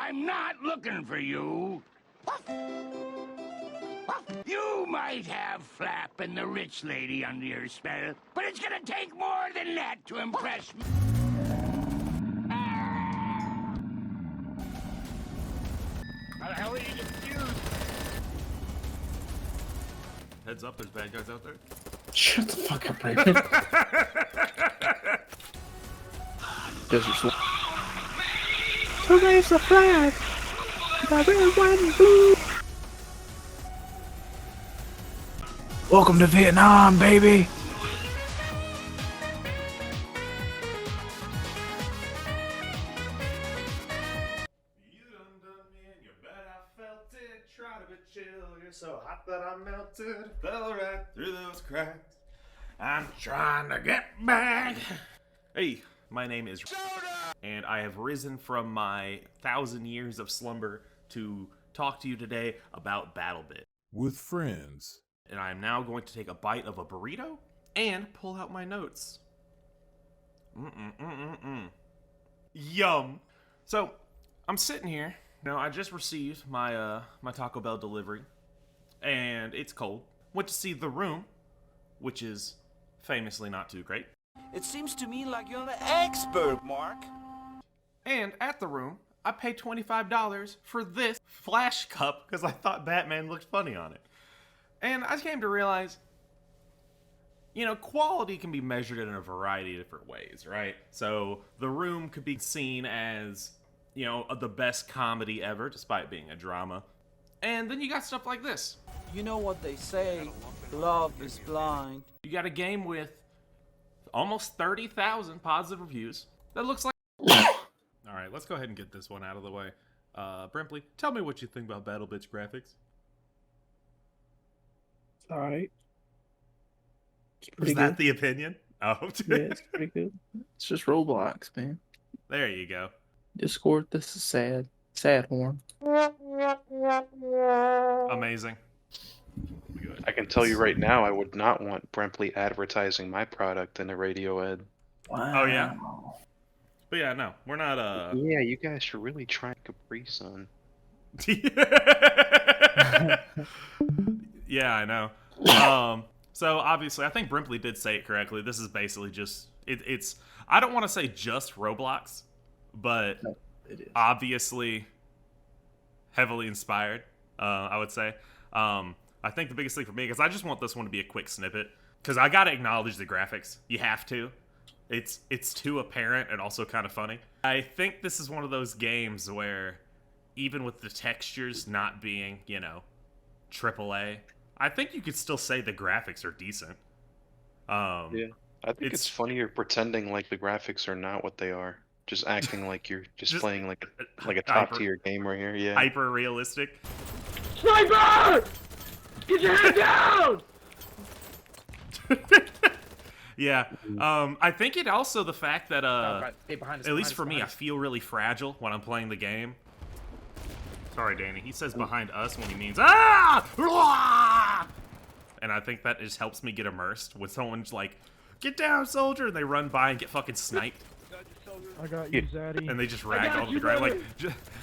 I'm not looking for you. You might have Flap and the rich lady under your spell, but it's gonna take more than that to impress me. How the hell are you confused? Heads up, there's bad guys out there. Shut the fuck up, Raven. To raise the flag, the red, white, and blue. Welcome to Vietnam, baby. You done me and you bet I felt it. Try to be chill, you're so hot that I melted. Fell right through those cracks. I'm trying to get back. Hey, my name is TwoSoda, and I have risen from my 1,000 years of slumber to talk to you today about Battlebit. With friends. And I am now going to take a bite of a burrito and pull out my notes. Yum. So, I'm sitting here. Now, I just received my my Taco Bell delivery, and it's cold. Went to see The Room, which is famously not too great. It seems to me like you're an expert, Mark. And at The Room, I paid $25 for this Flash cup because I thought Batman looked funny on it. And I came to realize, you know, quality can be measured in a variety of different ways, right? So The Room could be seen as, you know, the best comedy ever, despite being a drama. And then you got stuff like this. You know what they say, love is blind. You got a game with almost 30,000 positive reviews that looks like... All right, let's go ahead and get this one out of the way. Brimpley, tell me what you think about Battlebit's graphics. Alright. Is that the opinion? Oh. Yeah, it's pretty good. It's just Roblox, man. There you go. Discord, this is sad. Sad horn. Amazing. I can tell you right now, I would not want Brimpley advertising my product in a radio ad. Wow. Oh, yeah? But yeah, no, we're not, Yeah, you guys should really try Capri Sun. Yeah, I know. So obviously, I think Brimpley did say it correctly. This is basically just it's. I don't want to say just Roblox, but No, it is. obviously heavily inspired. I would say. I think the biggest thing for me, because I just want this one to be a quick snippet, because I gotta acknowledge the graphics. You have to. It's too apparent and also kind of funny. I think this is one of those games where, even with the textures not being, you know, AAA, I think you could still say the graphics are decent. Yeah, I think it's funnier pretending like the graphics are not what they are. Just acting like you're just playing like a top tier game right here. Yeah. Hyper realistic. Sniper! Get your head down! Yeah. I think it also the fact that Hey, behind us, at least for me, I feel really fragile when I'm playing the game. Sorry, Danny. He says behind us when he means ah! And I think that just helps me get immersed when someone's like, "Get down, soldier!" and they run by and get fucking sniped. I got you, Zaddy. And they just rag all to the ground.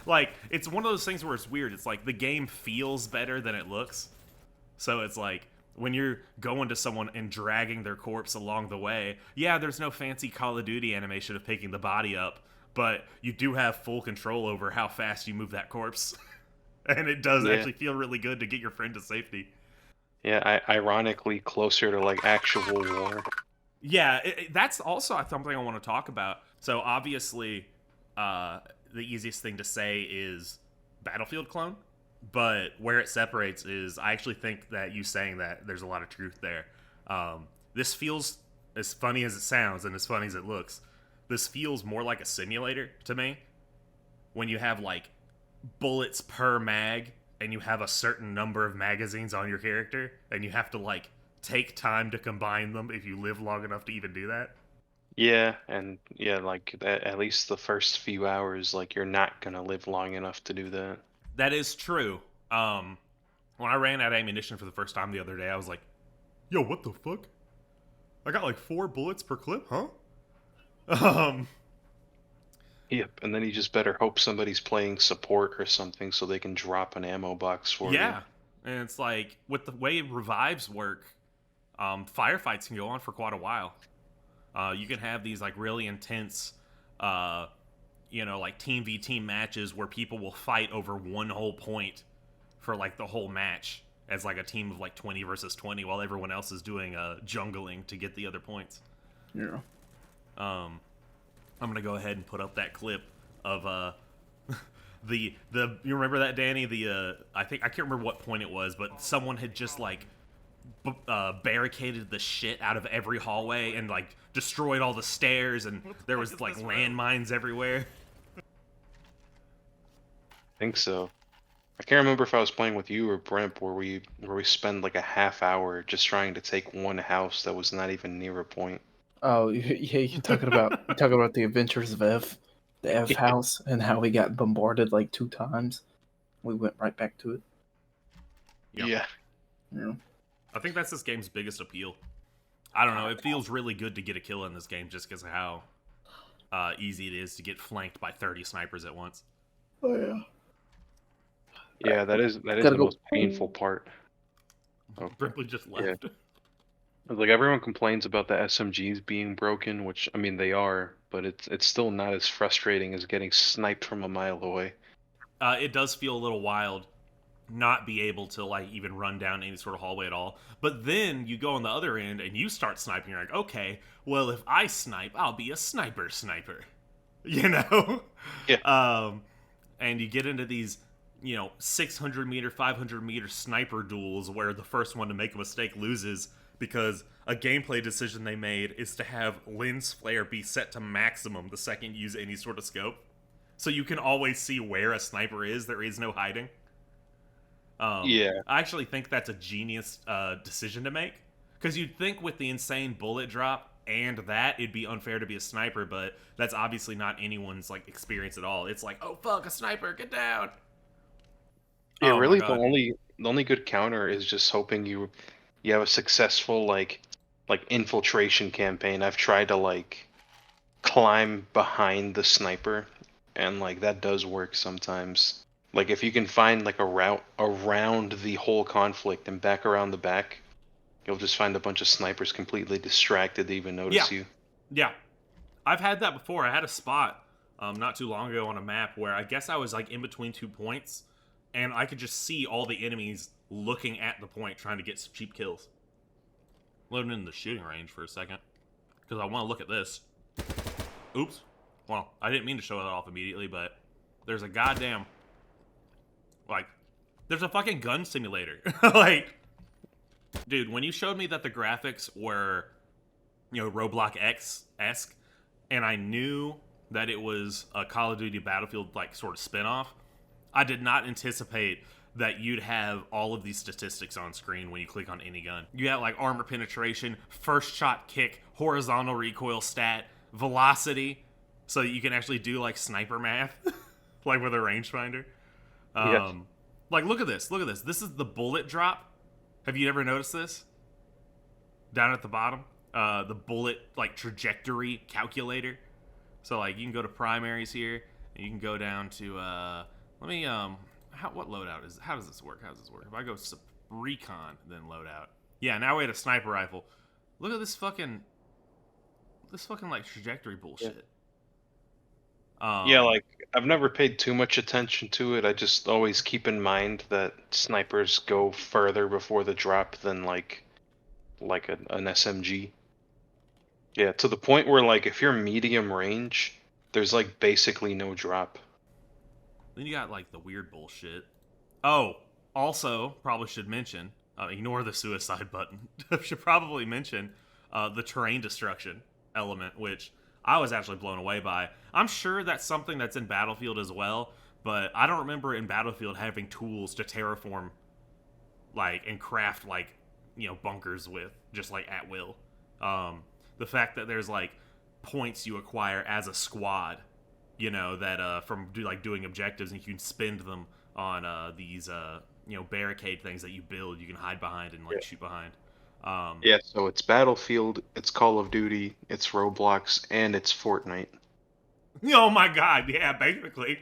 Like it's one of those things where it's weird. It's like the game feels better than it looks. So it's like when you're going to someone and dragging their corpse along the way, yeah, there's no fancy Call of Duty animation of picking the body up, but you do have full control over how fast you move that corpse. And it does actually feel really good to get your friend to safety. Yeah, ironically closer to like actual war. Yeah, that's also something I want to talk about. So obviously, the easiest thing to say is Battlefield clone, but where it separates is I actually think that you saying that there's a lot of truth there. This feels, as funny as it sounds and as funny as it looks, this feels more like a simulator to me. When you have like bullets per mag and you have a certain number of magazines on your character and you have to like take time to combine them if you live long enough to even do that. Yeah, and yeah, like at least the first few hours, like you're not gonna live long enough to do that. That is true. When I ran out of ammunition for the first time the other day, I was like, yo, what the fuck? I got like 4 bullets per clip, huh? Yep, and then you just better hope somebody's playing support or something so they can drop an ammo box for you. Yeah, and it's like with the way revives work, firefights can go on for quite a while. You can have these like really intense, like team v team matches where people will fight over one whole point for like the whole match as like a team of like 20 versus 20 while everyone else is doing jungling to get the other points. Yeah. I'm gonna go ahead and put up that clip of the you remember that, Danny? I can't remember what point it was, but someone had just like barricaded the shit out of every hallway and like destroyed all the stairs, and there was like landmines everywhere. I think so. I can't remember if I was playing with you or Brent where we spend like a half hour just trying to take one house that was not even near a point. Oh yeah, you're talking about the Adventures of Ev, the Ev house, and how we got bombarded like 2 times. We went right back to it. Yep. Yeah. I think that's this game's biggest appeal. I don't know. It feels really good to get a kill in this game just because of how easy it is to get flanked by 30 snipers at once. Oh yeah. Yeah, that is the most painful part. Oh, Brimley just left. Yeah. Like everyone complains about the SMGs being broken, which I mean they are, but it's still not as frustrating as getting sniped from a mile away. It does feel a little wild not be able to like even run down any sort of hallway at all. But then you go on the other end and you start sniping. You're like, okay, well if I snipe, I'll be a sniper. You know? Yeah. And you get into these 600 meter, 500 meter sniper duels where the first one to make a mistake loses because a gameplay decision they made is to have lens flare be set to maximum the second you use any sort of scope. So you can always see where a sniper is. There is no hiding. Yeah. I actually think that's a genius decision to make. Because you'd think with the insane bullet drop and that, it'd be unfair to be a sniper, but that's obviously not anyone's like experience at all. It's like, oh fuck, a sniper, get down! Yeah, oh, really the only good counter is just hoping you have a successful like infiltration campaign. I've tried to like climb behind the sniper and like that does work sometimes. Like if you can find like a route around the whole conflict and back around the back, you'll just find a bunch of snipers completely distracted to even notice you. Yeah. I've had that before. I had a spot not too long ago on a map where I guess I was like in between 2 points and I could just see all the enemies looking at the point trying to get some cheap kills. Loading in the shooting range for a second because I want to look at this. Oops. Well, I didn't mean to show that off immediately, but there's a goddamn there's a fucking gun simulator. Like, dude, when you showed me that the graphics were, Roblox X-esque, and I knew that it was a Call of Duty Battlefield, like, sort of spinoff, I did not anticipate that you'd have all of these statistics on screen when you click on any gun. You have, like, armor penetration, first shot kick, horizontal recoil stat, velocity, so that you can actually do, like, sniper math, like with a rangefinder. Yes. Like, look at this. This is the bullet drop. Have you ever noticed this? Down at the bottom? The bullet, like, trajectory calculator. So, like, you can go to primaries here, and you can go down to, what loadout is, how does this work? If I go recon, then loadout. Yeah, now we had a sniper rifle. Look at this fucking, like, trajectory bullshit. Yeah, like, I've never paid too much attention to it. I just always keep in mind that snipers go further before the drop than, like an SMG. Yeah, to the point where, like, if you're medium range, there's, like, basically no drop. Then you got, like, the weird bullshit. Oh, also, probably should mention, ignore the suicide button. Should probably mention the terrain destruction element, which I was actually blown away by. I'm sure that's something that's in Battlefield as well, but I don't remember in Battlefield having tools to terraform, like, and craft, like, bunkers with, just, like, at will. The fact that there's, like, points you acquire as a squad, that, from, doing objectives, and you can spend them on, these, barricade things that you build, you can hide behind and, like, shoot behind. Yeah, so it's Battlefield, it's Call of Duty, it's Roblox, and it's Fortnite. Oh my god, yeah, basically.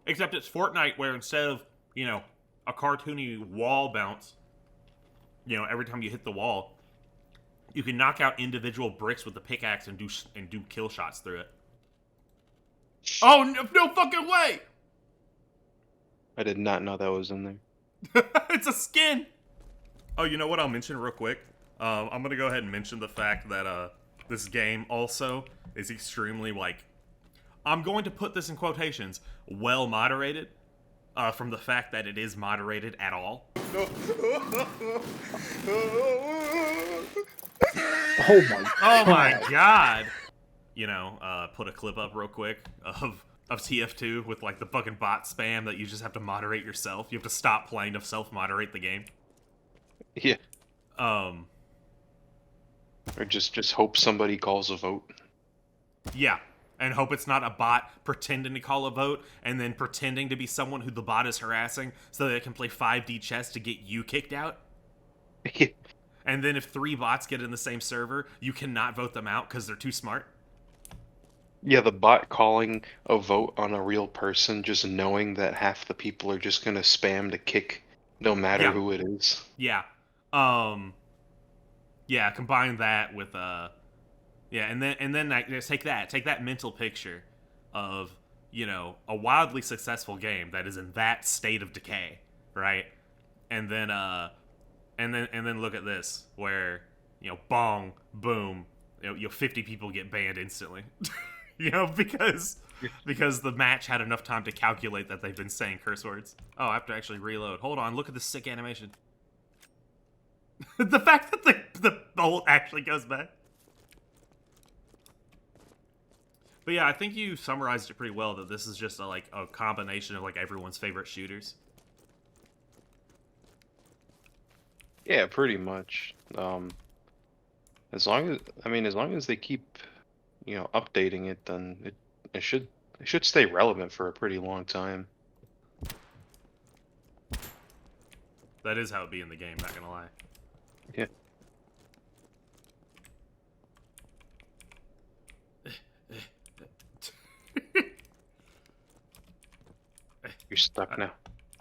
Except it's Fortnite where instead of, you know, a cartoony wall bounce, you know, every time you hit the wall, you can knock out individual bricks with the pickaxe and do kill shots through it. Oh, no fucking way! I did not know that was in there. It's a skin! Oh, you know what I'll mention real quick? I'm gonna go ahead and mention the fact that, this game also is extremely, like, I'm going to put this in quotations, well moderated, from the fact that it is moderated at all. Oh my Oh my god! You know, put a clip up real quick of TF2 with like the fucking bot spam that you just have to moderate yourself. You have to stop playing to self-moderate the game. Yeah. Or just hope somebody calls a vote. Yeah. And hope it's not a bot pretending to call a vote and then pretending to be someone who the bot is harassing so that it can play 5D chess to get you kicked out. Yeah. And then if 3 bots get in the same server, you cannot vote them out because they're too smart. Yeah, the bot calling a vote on a real person, just knowing that half the people are just gonna spam to kick no matter who it is. Yeah. Yeah, combine that with yeah, and then take that mental picture of, you know, a wildly successful game that is in that state of decay, right? And then look at this where, you know, bong, boom, you know 50 people get banned instantly. You know, because the match had enough time to calculate that they've been saying curse words. Oh, I have to actually reload. Hold on, look at this sick animation. The fact that the bolt actually goes back. But yeah, I think you summarized it pretty well, that this is just a combination of like everyone's favorite shooters. Yeah, pretty much. As long as they keep, you know, updating it, then it should stay relevant for a pretty long time. That is how it be in the game, not gonna lie. Yeah. You're stuck now.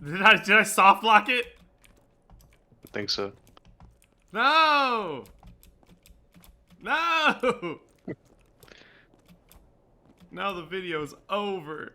Did I soft block it? I think so. No! No! Now the video's over.